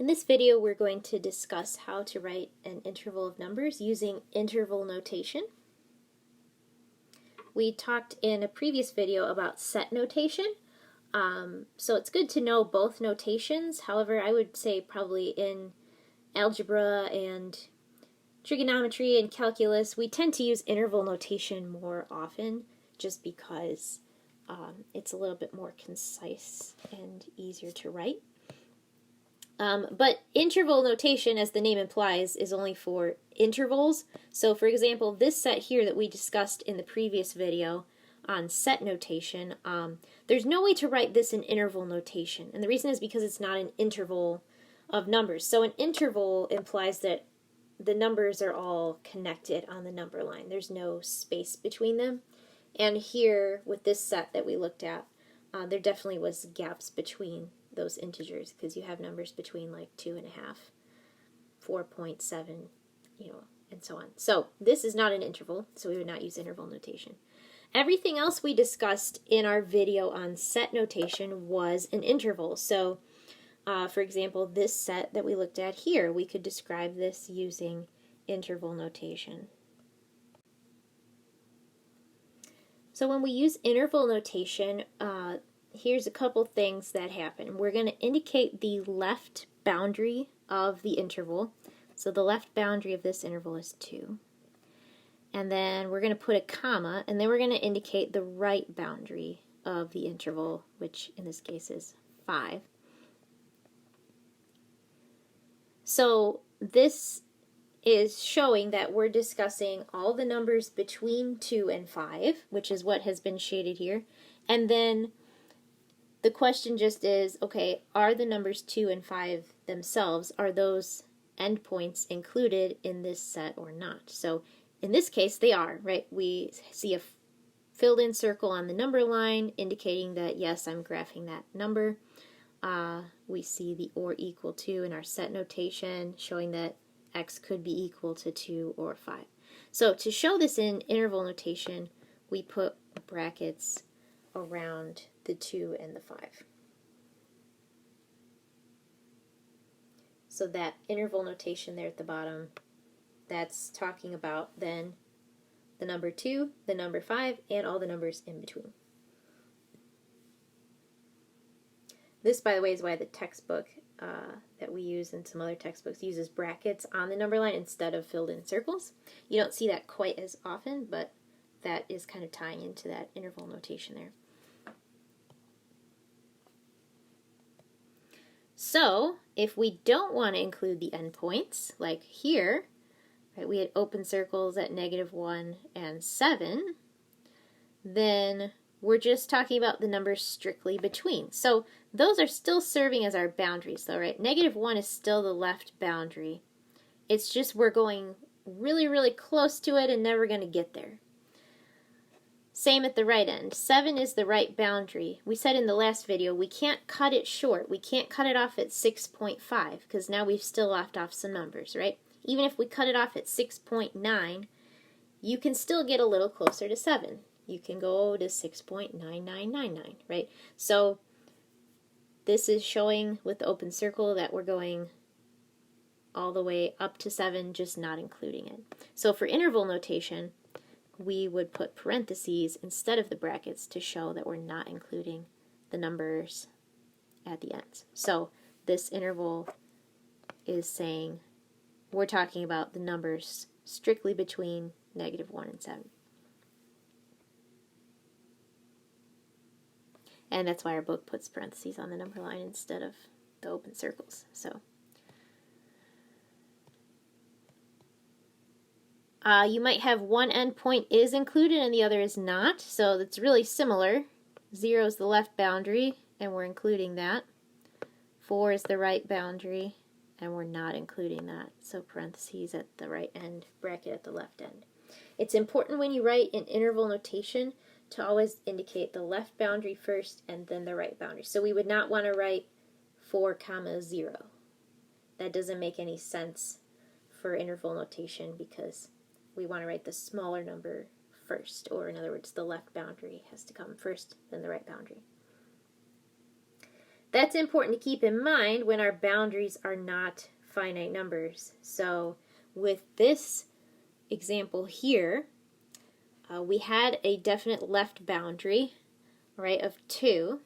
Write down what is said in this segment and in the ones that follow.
In this video, we're going to discuss how to write an interval of numbers using interval notation. We talked in a previous video about set notation, so it's good to know both notations. However, I would say probably in algebra and trigonometry and calculus, we tend to use interval notation more often just because it's a little bit more concise and easier to write. But interval notation, as the name implies, is only for intervals. So for example, this set here that we discussed in the previous video on set notation, there's no way to write this in interval notation. And the reason is because it's not an interval of numbers. So an interval implies that the numbers are all connected on the number line. There's no space between them. And here, with this set that we looked at, there definitely was gaps between those integers because you have numbers between like 2.5, 4.7, and so on. So this is not an interval, so we would not use interval notation. Everything else we discussed in our video on set notation was an interval. So, for example, this set that we looked at here, we could describe this using interval notation. So when we use interval notation, here's a couple things that happen. We're going to indicate the left boundary of the interval. So the left boundary of this interval is 2. And then we're going to put a comma, and then we're going to indicate the right boundary of the interval, which in this case is 5. So this is showing that we're discussing all the numbers between 2 and 5, which is what has been shaded here. And then the question just is, okay, are the numbers 2 and 5 themselves, are those endpoints included in this set or not? So in this case, they are, right? We see a filled in circle on the number line indicating that, yes, I'm graphing that number. We see the or equal to in our set notation showing that x could be equal to 2 or 5. So to show this in interval notation, we put brackets around the 2 and the 5. So that interval notation there at the bottom, that's talking about then the number 2, the number 5, and all the numbers in between. This, by the way, is why the textbook that we use in some other textbooks uses brackets on the number line instead of filled in circles. You don't see that quite as often, but that is kind of tying into that interval notation there. So if we don't want to include the endpoints, like here, right, we had open circles at -1 and 7, then we're just talking about the numbers strictly between. So those are still serving as our boundaries though, right? -1 is still the left boundary. It's just we're going really, really close to it and never going to get there. Same at the right end. 7 is the right boundary. We said in the last video we can't cut it short. We can't cut it off at 6.5 because now we've still left off some numbers, right? Even if we cut it off at 6.9, you can still get a little closer to 7. You can go to 6.9999, right? So this is showing with the open circle that we're going all the way up to 7, just not including it. So for interval notation, we would put parentheses instead of the brackets to show that we're not including the numbers at the ends. So this interval is saying we're talking about the numbers strictly between -1 and 7. And that's why our book puts parentheses on the number line instead of the open circles. So you might have one endpoint is included and the other is not. So it's really similar. 0 is the left boundary, and we're including that. 4 is the right boundary, and we're not including that. So parentheses at the right end, bracket at the left end. It's important when you write in interval notation to always indicate the left boundary first and then the right boundary. So we would not want to write 4, 0. That doesn't make any sense for interval notation because we want to write the smaller number first, or in other words, the left boundary has to come first, then the right boundary. that's important to keep in mind when our boundaries are not finite numbers. So with this example here, we had a definite left boundary, right, of 2,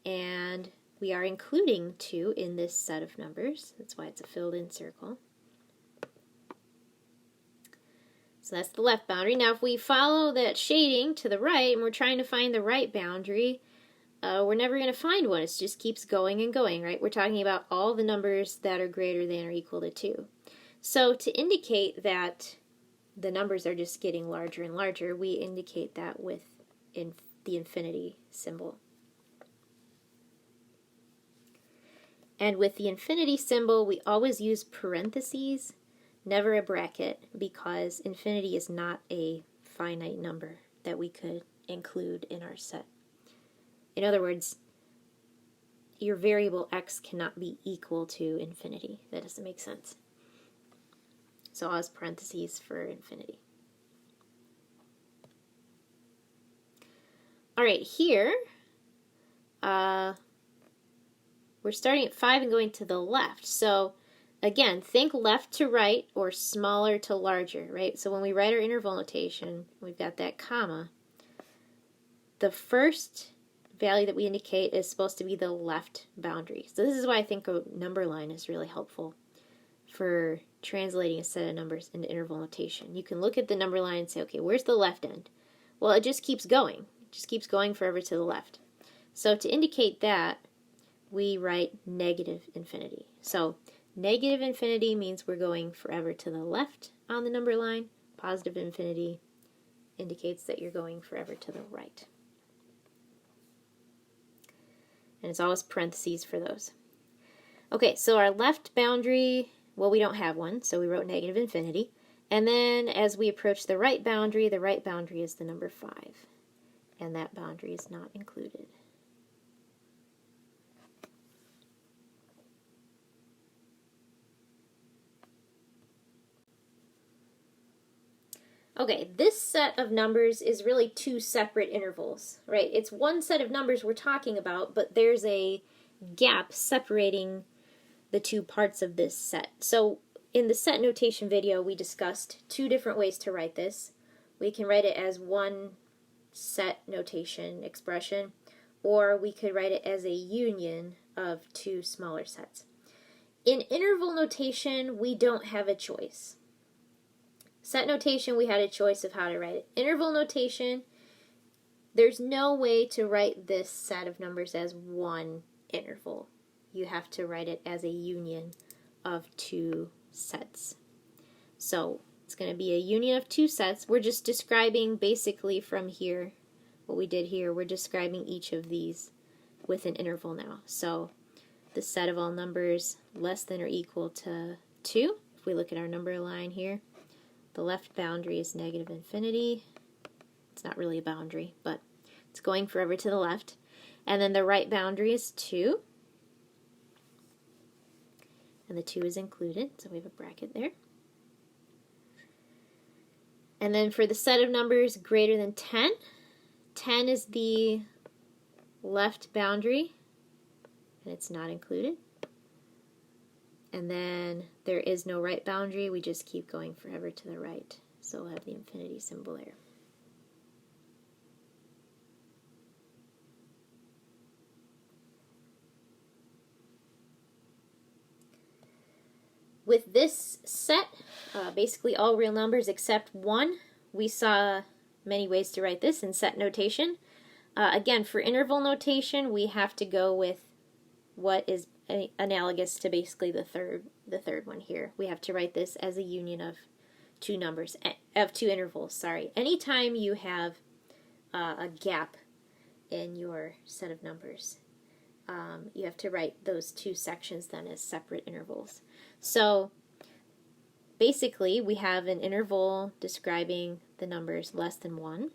and we are including 2 in this set of numbers. That's why it's a filled-in circle. So that's the left boundary. Now if we follow that shading to the right and we're trying to find the right boundary, we're never going to find one. It just keeps going and going, right? We're talking about all the numbers that are greater than or equal to 2. So to indicate that the numbers are just getting larger and larger, we indicate that with the infinity symbol. And with the infinity symbol, we always use parentheses, never a bracket, because infinity is not a finite number that we could include in our set. In other words, your variable x cannot be equal to infinity. That doesn't make sense. So I'll use parentheses for infinity. All right, here, we're starting at 5 and going to the left. So again, think left to right or smaller to larger, right? So when we write our interval notation, we've got that comma. The first value that we indicate is supposed to be the left boundary. So this is why I think a number line is really helpful for translating a set of numbers into interval notation. You can look at the number line and say, okay, where's the left end? Well, it just keeps going. It just keeps going forever to the left. So to indicate that, we write negative infinity. So negative infinity means we're going forever to the left on the number line. Positive infinity indicates that you're going forever to the right. And it's always parentheses for those. Okay, so our left boundary, well, we don't have one, so we wrote negative infinity. And then as we approach the right boundary is the number 5. And that boundary is not included. Okay, this set of numbers is really 2 separate intervals, right? It's one set of numbers we're talking about, but there's a gap separating the 2 parts of this set. So in the set notation video, we discussed 2 different ways to write this. We can write it as one set notation expression, or we could write it as a union of 2 smaller sets. In interval notation, we don't have a choice. Set notation, we had a choice of how to write it. Interval notation, there's no way to write this set of numbers as one interval. You have to write it as a union of 2 sets. So it's going to be a union of 2 sets. We're just describing basically from here, what we did here, we're describing each of these with an interval now. So the set of all numbers less than or equal to 2, if we look at our number line here, the left boundary is negative infinity. It's not really a boundary, but it's going forever to the left. And then the right boundary is 2. And the 2 is included, so we have a bracket there. And then for the set of numbers greater than 10, 10 is the left boundary, and it's not included. And then there is no right boundary, we just keep going forever to the right. So we'll have the infinity symbol there. With this set, basically all real numbers except 1, we saw many ways to write this in set notation. Again, for interval notation, we have to go with what is analogous to basically the third one here. We have to write this as a union of 2 numbers, of 2 intervals, sorry. Anytime you have a gap in your set of numbers, you have to write those 2 sections then as separate intervals. So basically we have an interval describing the numbers less than 1.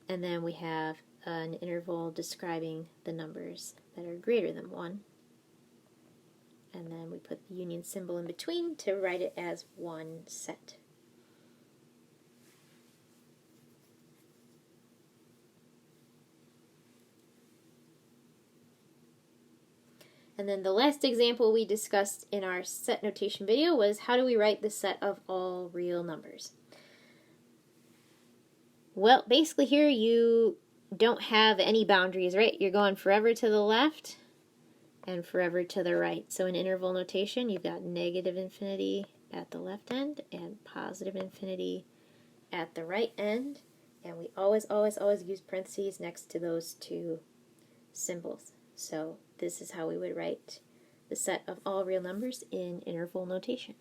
And then we have an interval describing the numbers that are greater than 1. And then we put the union symbol in between to write it as one set. And then the last example we discussed in our set notation video was how do we write the set of all real numbers? Well, basically here you don't have any boundaries, right? You're going forever to the left and forever to the right. So in interval notation, you've got negative infinity at the left end and positive infinity at the right end. And we always use parentheses next to those two symbols. So this is how we would write the set of all real numbers in interval notation.